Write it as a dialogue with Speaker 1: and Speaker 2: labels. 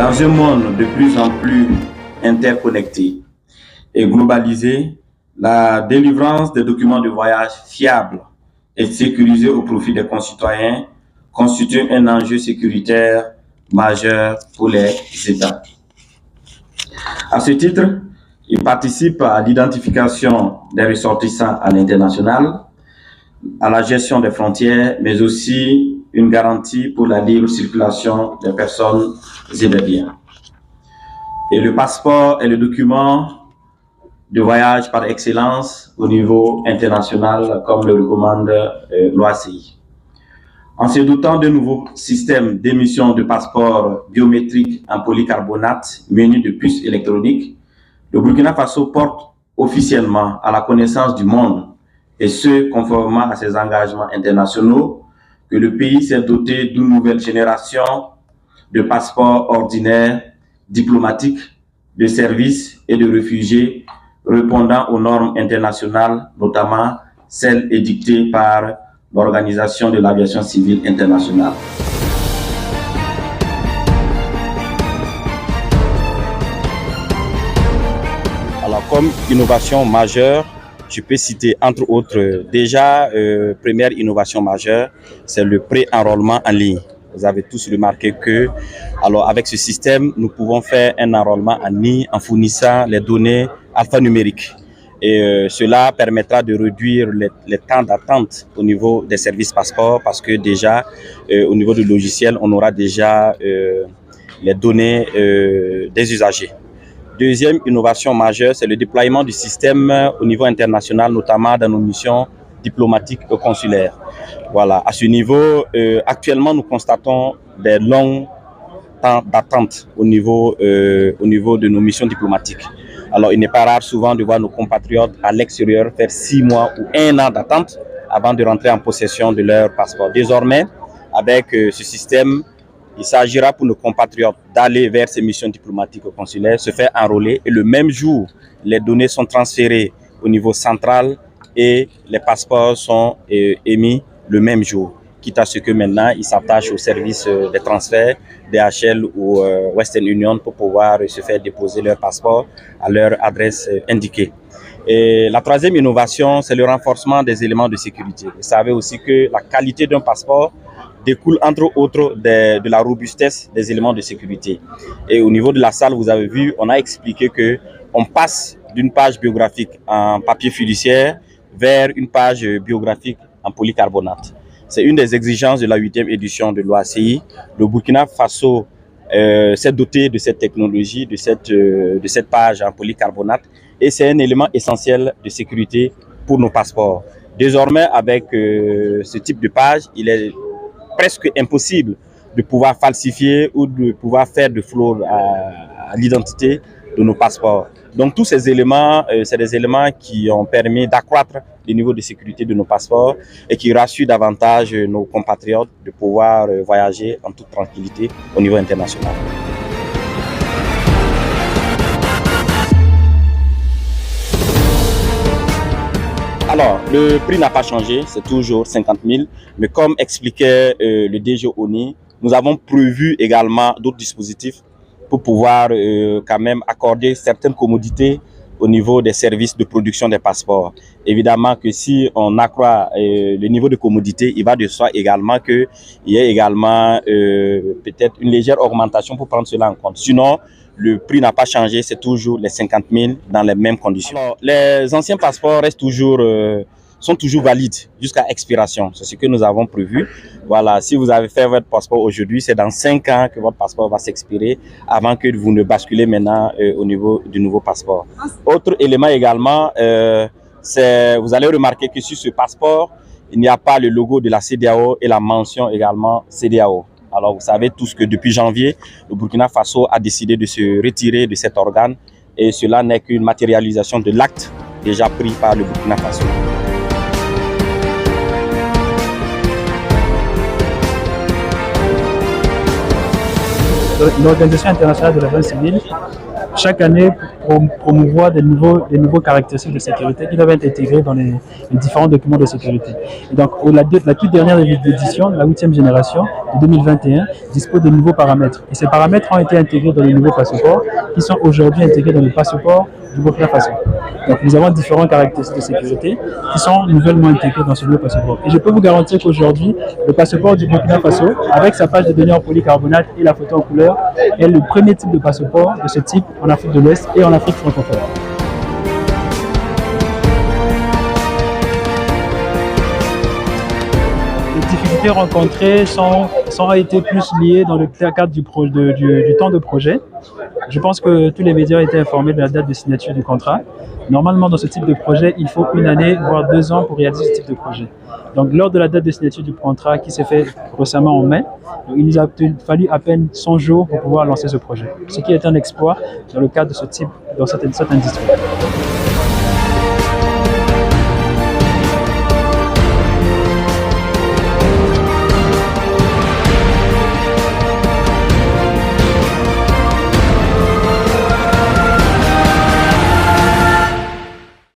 Speaker 1: Dans un monde de plus en plus interconnecté et globalisé, la délivrance des documents de voyage fiables et sécurisés au profit des concitoyens constitue un enjeu sécuritaire majeur pour les États. À ce titre, il participe à l'identification des ressortissants à l'international, à la gestion des frontières, mais aussi une garantie pour la libre circulation des personnes et des biens. Et le passeport est le document de voyage par excellence au niveau international, comme le recommande l'OACI. En se dotant de nouveaux systèmes d'émission de passeports biométriques en polycarbonate munis de puces électroniques, le Burkina Faso porte officiellement à la connaissance du monde, et ce, conformément à ses engagements internationaux, que le pays s'est doté d'une nouvelle génération de passeports ordinaires, diplomatiques, de services et de réfugiés répondant aux normes internationales, notamment celles édictées par l'Organisation de l'aviation civile internationale. Alors, comme innovation majeure, je peux citer entre autres, déjà, première innovation majeure, c'est le pré-enrôlement en ligne. Vous avez tous remarqué que, alors avec ce système, nous pouvons faire un enrôlement en ligne en fournissant les données alphanumériques. Et cela permettra de réduire les temps d'attente au niveau des services passeports parce que déjà, au niveau du logiciel, on aura déjà les données des usagers. Deuxième innovation majeure, c'est le déploiement du système au niveau international, notamment dans nos missions diplomatiques et consulaires. Voilà. À ce niveau, actuellement, nous constatons des longs temps d'attente au niveau de nos missions diplomatiques. Alors, il n'est pas rare souvent de voir nos compatriotes à l'extérieur faire 6 mois ou 1 an d'attente avant de rentrer en possession de leur passeport. Désormais, avec ce système, il s'agira pour nos compatriotes d'aller vers ces missions diplomatiques ou consulaires, se faire enrôler et le même jour, les données sont transférées au niveau central et les passeports sont émis le même jour, quitte à ce que maintenant ils s'attachent au service des transferts, DHL ou Western Union pour pouvoir se faire déposer leur passeport à leur adresse indiquée. Et la troisième innovation, c'est le renforcement des éléments de sécurité. Vous savez aussi que la qualité d'un passeport découle entre autres de la robustesse des éléments de sécurité. Et au niveau de la salle, vous avez vu, on a expliqué que on passe d'une page biographique en papier fiduciaire vers une page biographique en polycarbonate. C'est une des exigences de la 8e édition de l'OACI. Le Burkina Faso s'est doté de cette technologie, de cette page en polycarbonate, et c'est un élément essentiel de sécurité pour nos passeports. Désormais, avec ce type de page, il est presque impossible de pouvoir falsifier ou de pouvoir faire de fraude à l'identité de nos passeports. Donc tous ces éléments, c'est des éléments qui ont permis d'accroître le niveau de sécurité de nos passeports et qui rassurent davantage nos compatriotes de pouvoir voyager en toute tranquillité au niveau international. Alors, le prix n'a pas changé, c'est toujours 50 000, mais comme expliquait le DG ONI, nous avons prévu également d'autres dispositifs pour pouvoir quand même accorder certaines commodités au niveau des services de production des passeports. Évidemment que si on accroît le niveau de commodité, il va de soi également qu'il y ait également peut-être une légère augmentation pour prendre cela en compte. Sinon, le prix n'a pas changé, c'est toujours les 50 000 dans les mêmes conditions. Alors, les anciens passeports sont toujours valides jusqu'à expiration. C'est ce que nous avons prévu. Voilà, si vous avez fait votre passeport aujourd'hui, c'est dans 5 ans que votre passeport va s'expirer avant que vous ne basculez maintenant au niveau du nouveau passeport. Autre élément également, vous allez remarquer que sur ce passeport, il n'y a pas le logo de la CEDEAO et la mention également CEDEAO. Alors, vous savez tous que depuis janvier, le Burkina Faso a décidé de se retirer de cet organe et cela n'est qu'une matérialisation de l'acte déjà pris par le Burkina Faso.
Speaker 2: L'Organisation internationale de l'aviation civile, chaque année, promouvoir des nouveaux caractéristiques de sécurité qui doivent être intégrés dans les différents documents de sécurité. Et donc, la toute dernière édition, la 8e génération de 2021, dispose de nouveaux paramètres. Et ces paramètres ont été intégrés dans les nouveaux passeports qui sont aujourd'hui intégrés dans le passeport du Burkina Faso. Donc, nous avons différentes caractéristiques de sécurité qui sont nouvellement intégrées dans ce nouveau passeport. Et je peux vous garantir qu'aujourd'hui, le passeport du Burkina Faso, avec sa page de données en polycarbonate et la photo en couleur, est le premier type de passeport de ce type en Afrique de l'Ouest et en Afrique francophone. Les difficultés rencontrées sont été plus liées dans le cadre du temps de projet. Je pense que tous les médias ont été informés de la date de signature du contrat. Normalement, dans ce type de projet, il faut 1 année, voire 2 ans pour réaliser ce type de projet. Donc, lors de la date de signature du contrat qui s'est fait récemment en mai, il nous a fallu à peine 100 jours pour pouvoir lancer ce projet. Ce qui est un exploit dans le cadre de ce type, dans cette industrie.